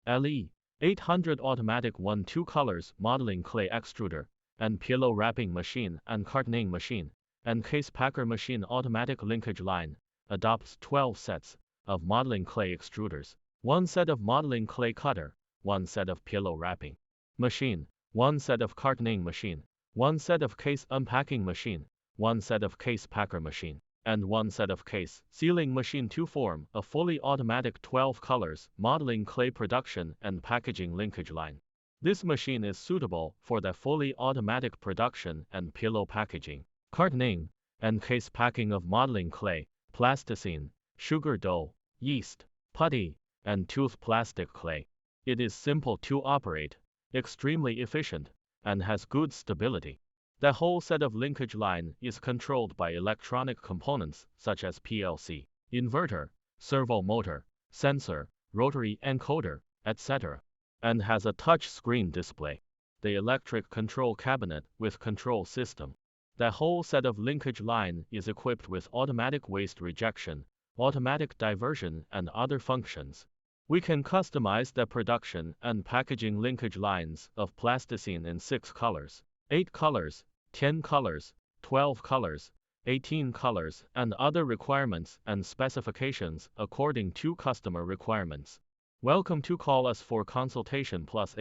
LE 800 automatic 1-2 colors modeling clay extruder, and pillow wrapping machine and cartoning machine, and case packer machine automatic linkage line, adopts 12 sets of modeling clay extruders, 1 set of modeling clay cutter, 1 set of pillow wrapping machine, 1 set of cartoning machine, 1 set of case unpacking machine, 1 set of case packer machine, and 1 set of case sealing machine to form a fully automatic 12 colors modeling clay production and packaging linkage line. This machine is suitable for the fully automatic production and pillow packaging, cartoning, and case packing of modeling clay, plasticine, sugar dough, yeast, putty, and tooth plastic clay. It is simple to operate, extremely efficient, and has good stability. The whole set of linkage line is controlled by electronic components such as PLC, inverter, servo motor, sensor, rotary encoder, etc., and has a touch screen display. The electric control cabinet with control system. The whole set of linkage line is equipped with automatic waste rejection, automatic diversion, and other functions. We can customize the production and packaging linkage lines of plasticine in 6 colors, 8 colors, 10 colors, 12 colors, 18 colors, and other requirements and specifications according to customer requirements. Welcome to call us for consultation plus